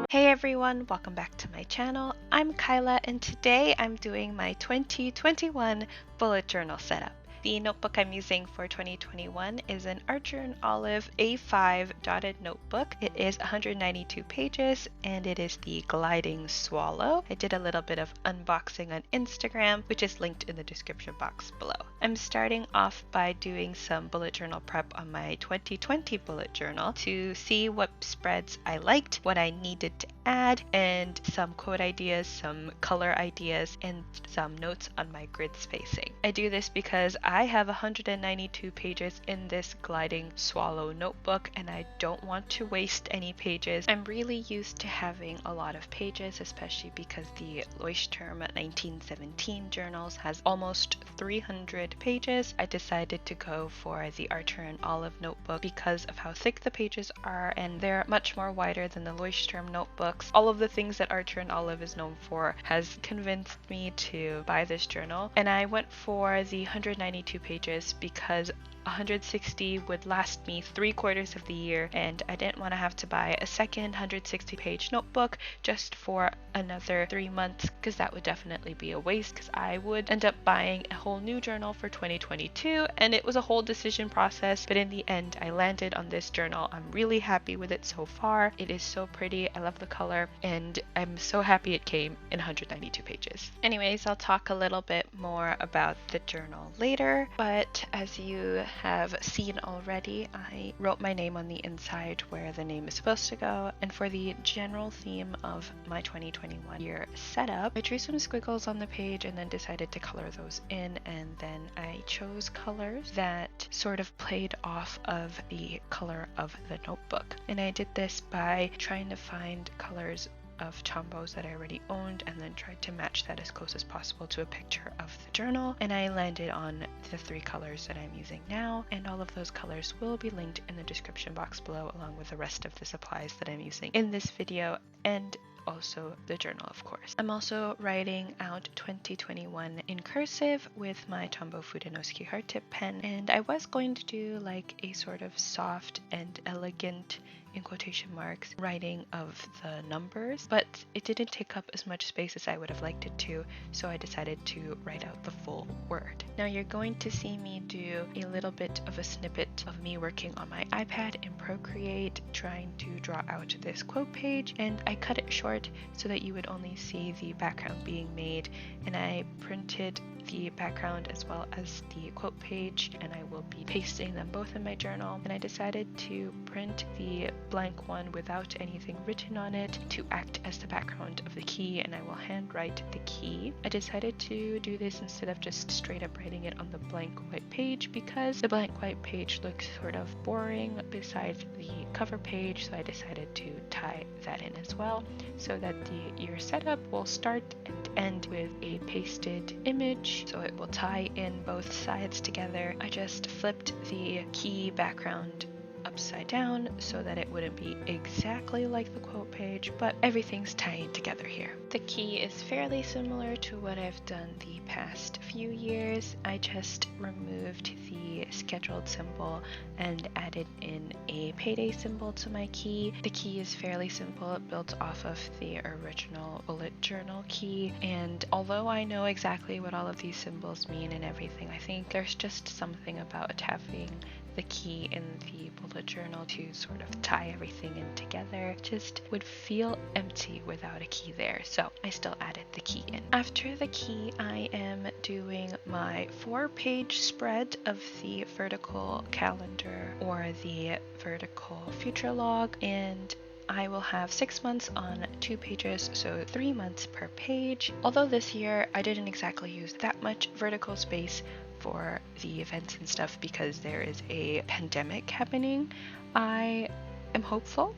Hey everyone, welcome back to my channel. I'm Kyla and today I'm doing my 2021 bullet journal setup. The notebook I'm using for 2021 is an Archer & Olive A5 dotted notebook. It is 192 pages and it is the Gliding Swallow. I did a little bit of unboxing on Instagram, which is linked in the description box below. I'm starting off by doing some bullet journal prep on my 2020 bullet journal to see what spreads I liked, what I needed to add, and some quote ideas, some color ideas, and some notes on my grid spacing. I do this because I have 192 pages in this Gliding Swallow notebook and I don't want to waste any pages. I'm really used to having a lot of pages, especially because the Leuchtturm 1917 journals has almost 300 pages. I decided to go for the Archer & Olive notebook because of how thick the pages are, and they're much more wider than the Leuchtturm notebooks. All of the things that Archer & Olive is known for has convinced me to buy this journal, and I went for the 192 pages because 160 would last me 3/4 of the year, and I didn't want to have to buy a second 160 page notebook just for another 3 months, because that would definitely be a waste, because I would end up buying a whole new journal for 2022, and it was a whole decision process, but in the end I landed on this journal. I'm really happy with it so far. It is so pretty, I love the color, and I'm so happy it came in 192 pages. Anyways, I'll talk a little bit more about the journal later, but as you have seen already, I wrote my name on the inside where the name is supposed to go, and for the general theme of my 2021 year setup, I drew some squiggles on the page and then decided to color those in, and then I chose colors that sort of played off of the color of the notebook. And I did this by trying to find colors of Tombos that I already owned and then tried to match that as close as possible to a picture of the journal, and I landed on the 3 colors that I'm using now, and all of those colors will be linked in the description box below, along with the rest of the supplies that I'm using in this video and also the journal, of course. I'm also writing out 2021 in cursive with my Tombow Fudenosuke hard tip pen, and I was going to do like a sort of soft and elegant, in quotation marks, writing of the numbers, but it didn't take up as much space as I would have liked it to, so I decided to write out the full word. Now you're going to see me do a little bit of a snippet of me working on my iPad in Procreate, trying to draw out this quote page, and I cut it short so that you would only see the background being made, and I printed the background as well as the quote page, and I will be pasting them both in my journal. And I decided to print the blank one without anything written on it to act as the background of the key, and I will handwrite the key. I decided to do this instead of just straight up writing it on the blank white page because the blank white page looks sort of boring beside the cover page, so I decided to tie that in as well, so that your setup will start and end with a pasted image, so it will tie in both sides together. I just flipped the key background upside down so that it wouldn't be exactly like the quote page, but everything's tying together here. The key is fairly similar to what I've done the past few years. I just removed the scheduled symbol and added in a payday symbol to my key. The key is fairly simple. It builds off of the original bullet journal key, and although I know exactly what all of these symbols mean and everything, I think there's just something about having the key in the bullet journal to sort of tie everything in together. It just would feel empty without a key there, so I still added the key in. After the key, I am doing my 4-page spread of the vertical calendar or the vertical future log, and I will have 6 months on 2 pages, so 3 months per page. Although this year I didn't exactly use that much vertical space for the events and stuff because there is a pandemic happening, I am hopeful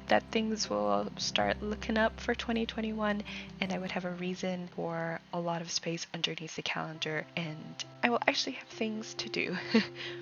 that things will start looking up for 2021 and I would have a reason for a lot of space underneath the calendar, and I will actually have things to do.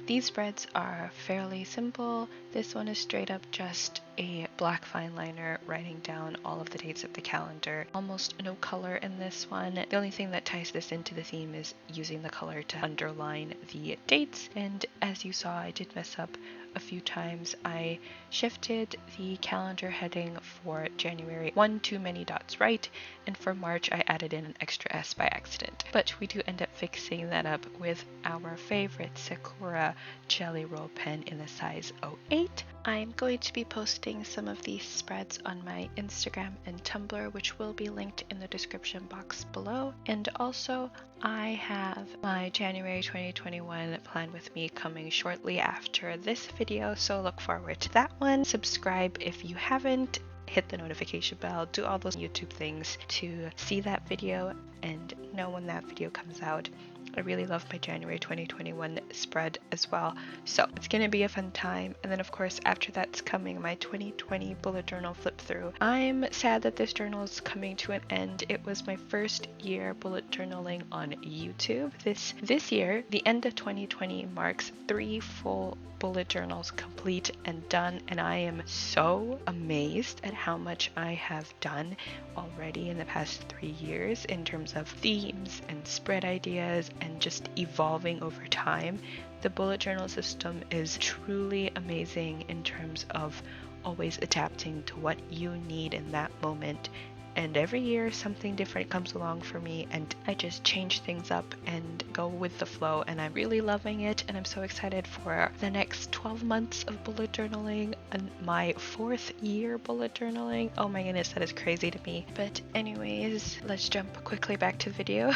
These spreads are fairly simple. This one is straight up just a black fine liner writing down all of the dates of the calendar. Almost no color in this one. The only thing that ties this into the theme is using the color to underline the dates, and as you saw, I did mess up a few times I shifted the calendar heading for January one too many dots right, and for March I added in an extra S by accident. But we do end up fixing that up with our favorite Sakura Jelly Roll pen in the size 08. I'm going to be posting some of these spreads on my Instagram and Tumblr, which will be linked in the description box below. And also, I have my January 2021 plan with me coming shortly after this video, so look forward to that one. Subscribe if you haven't, hit the notification bell, do all those YouTube things to see that video and know when that video comes out. I really love my January 2021 spread as well, so it's going to be a fun time. And then of course after that's coming my 2020 bullet journal flip through. I'm sad that this journal is coming to an end. It was my first year bullet journaling on YouTube. This year, the end of 2020 marks 3 full bullet journals complete and done, and I am so amazed at how much I have done already in the past 3 years in terms of themes and spread ideas and just evolving over time. The bullet journal system is truly amazing in terms of always adapting to what you need in that moment. And every year something different comes along for me, and I just change things up and go with the flow, and I'm really loving it. And I'm so excited for the next 12 months of bullet journaling and my 4th year bullet journaling. Oh my goodness, that is crazy to me. But anyways, let's jump quickly back to the video.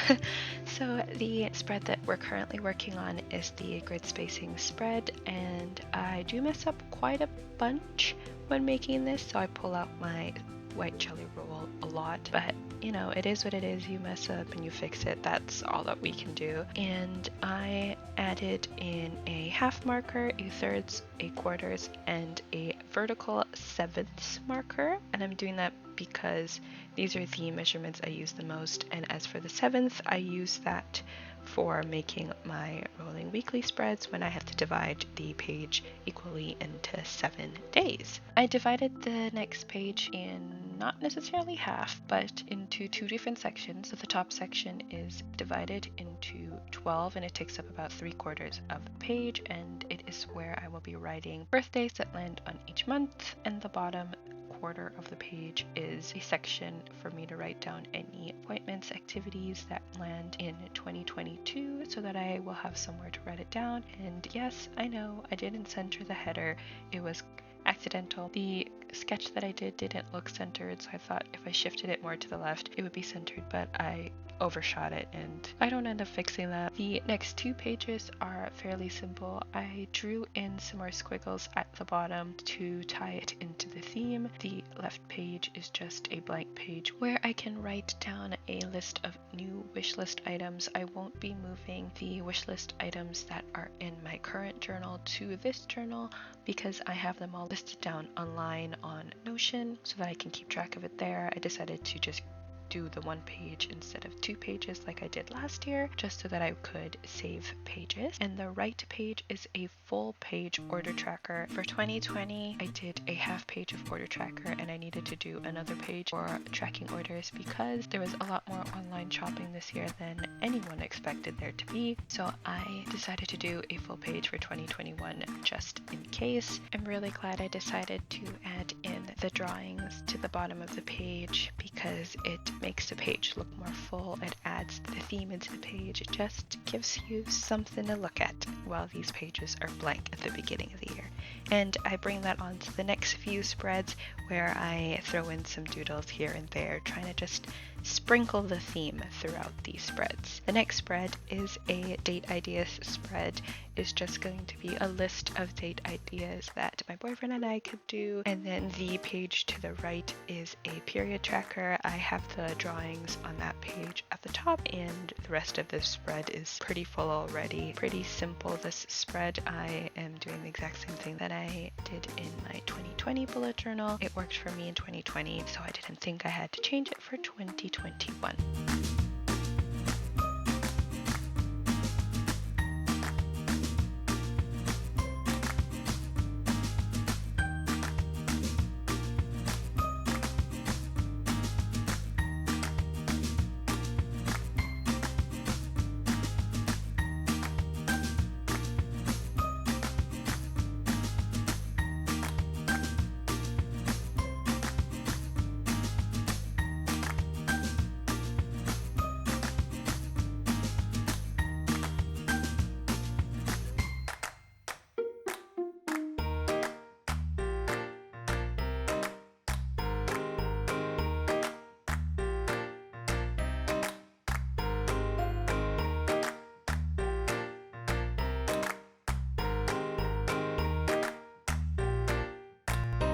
So the spread that we're currently working on is the grid spacing spread, and I do mess up quite a bunch when making this, so I pull out my white jelly roll a lot, but you know, it is what it is. You mess up and you fix it. That's all that we can do. And I added in a half marker, a thirds, a quarters, and a vertical 1/7 marker, and I'm doing that because these are the measurements I use the most. And as for the 7th, I use that for making my rolling weekly spreads when I have to divide the page equally into 7 days. I divided the next page in not necessarily half, but into 2 different sections. So the top section is divided into 12, and it takes up about 3/4 of the page, and it is where I will be writing birthdays that land on each month, and the bottom quarter of the page is a section for me to write down any appointments, activities that land in 2022, so that I will have somewhere to write it down. And yes, I know I didn't center the header. It was accidental. The sketch that I did didn't look centered, so I thought if I shifted it more to the left it would be centered, but I overshot it and I don't end up fixing that. The next 2 pages are fairly simple. I drew in some more squiggles at the bottom to tie it into the theme. The left page is just a blank page where I can write down a list of new wish list items. I won't be moving the wish list items that are in my current journal to this journal because I have them all listed down online on Notion so that I can keep track of it there. I decided to just do the 1 page instead of 2 pages like I did last year, just so that I could save pages. And the right page is a full page order tracker. For 2020, I did a half page of order tracker, and I needed to do another page for tracking orders because there was a lot more online shopping this year than anyone expected there to be. So I decided to do a full page for 2021 just in case. I'm really glad I decided to add in the drawings to the bottom of the page because it makes the page look more full. It adds the theme into the page. It just gives you something to look at while these pages are blank at the beginning of the year. And I bring that on to the next few spreads where I throw in some doodles here and there, trying to just sprinkle the theme throughout these spreads. The next spread is a date ideas spread. It's just going to be a list of date ideas that my boyfriend and I could do. And then the page to the right is a period tracker. I have the drawings on that page at the top, and the rest of this spread is pretty full already. Pretty simple, this spread. I am doing the exact same thing that I did in my 2020 bullet journal. It worked for me in 2020, so I didn't think I had to change it for 2021.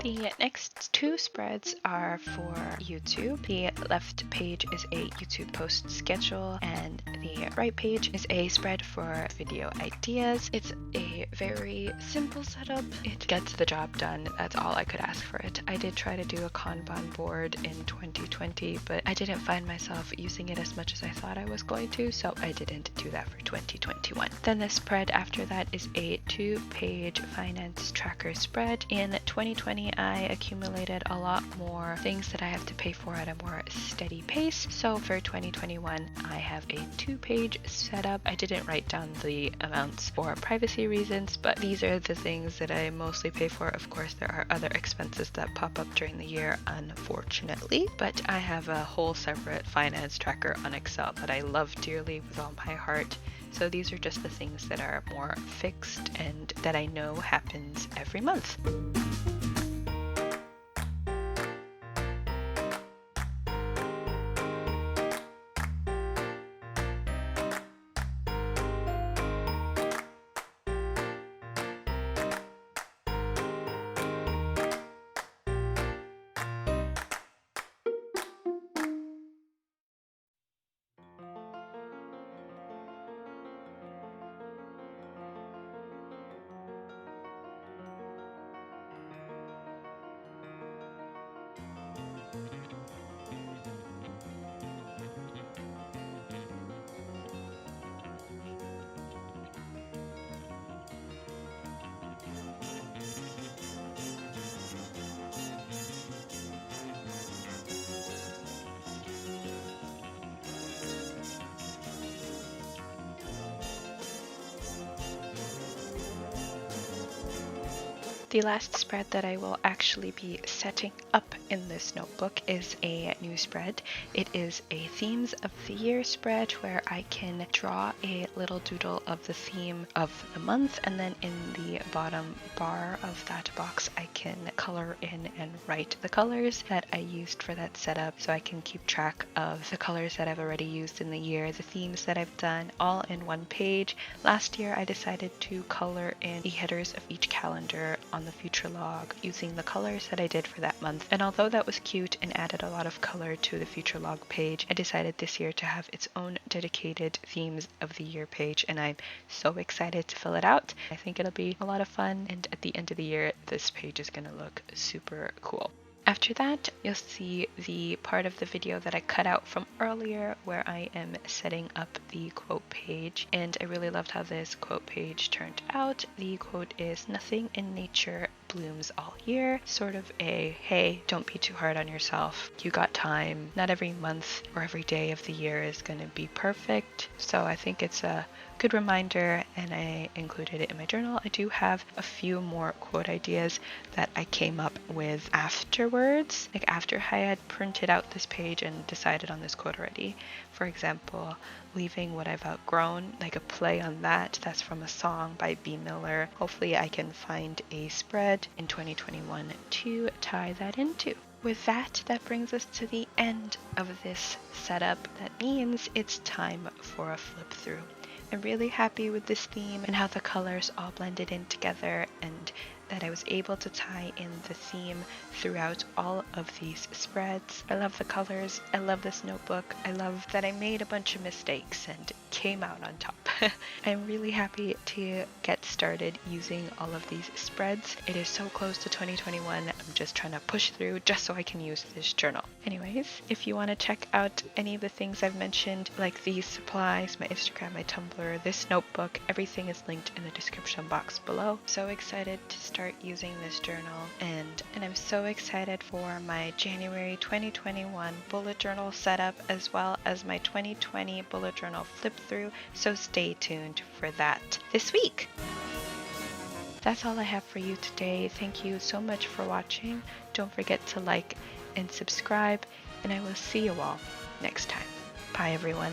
The next two spreads are for YouTube. The left page is a YouTube post schedule and the right page is a spread for video ideas. It's a very simple setup. It gets the job done. That's all I could ask for it. I did try to do a Kanban board in 2020, but I didn't find myself using it as much as I thought I was going to, so I didn't do that for 2021. Then the spread after that is a 2-page finance tracker spread. In 2020, I accumulated a lot more things that I have to pay for at a more steady pace. So for 2021, I have a 2-page setup. I didn't write down the amounts for privacy reasons, but these are the things that I mostly pay for. Of course, there are other expenses that pop up during the year, unfortunately, but I have a whole separate finance tracker on Excel that I love dearly with all my heart. So these are just the things that are more fixed and that I know happens every month. The last spread that I will actually be setting up in this notebook is a new spread. It is a themes of the year spread where I can draw a little doodle of the theme of the month, and then in the bottom bar of that box I can color in and write the colors that I used for that setup, so I can keep track of the colors that I've already used in the year, the themes that I've done, all in one page. Last year I decided to color in the headers of each calendar on the future log using the colors that I did for that month, and although that was cute and added a lot of color to the future log page, I decided this year to have its own dedicated themes of the year page, and I'm so excited to fill it out. I think it'll be a lot of fun, and at the end of the year this page is going to look super cool. After that, you'll see the part of the video that I cut out from earlier where I am setting up the quote page, and I really loved how this quote page turned out. The quote is, "Nothing in nature blooms all year," sort of a, hey, don't be too hard on yourself. You got time. Not every month or every day of the year is going to be perfect. So I think it's a good reminder, and I included it in my journal. I do have a few more quote ideas that I came up with afterwards, like after I had printed out this page and decided on this quote already. For example, leaving what I've outgrown, like a play on that. That's from a song by B. Miller. Hopefully I can find a spread in 2021 to tie that into. With that, that brings us to the end of this setup. That means it's time for a flip through. I'm really happy with this theme and how the colors all blended in together, and that I was able to tie in the theme throughout all of these spreads. I love the colors. I love this notebook. I love that I made a bunch of mistakes and came out on top. I'm really happy to get started using all of these spreads. It is so close to 2021. I'm just trying to push through just so I can use this journal. Anyways, if you want to check out any of the things I've mentioned, like these supplies, my Instagram, my Tumblr, this notebook, everything is linked in the description box below. So excited to start using this journal, and I'm so excited for my January 2021 bullet journal setup as well as my 2020 bullet journal flip through, so stay tuned for that this week. That's all I have for you today. Thank you so much for watching. Don't forget to like and subscribe, and I will see you all next time. Bye everyone.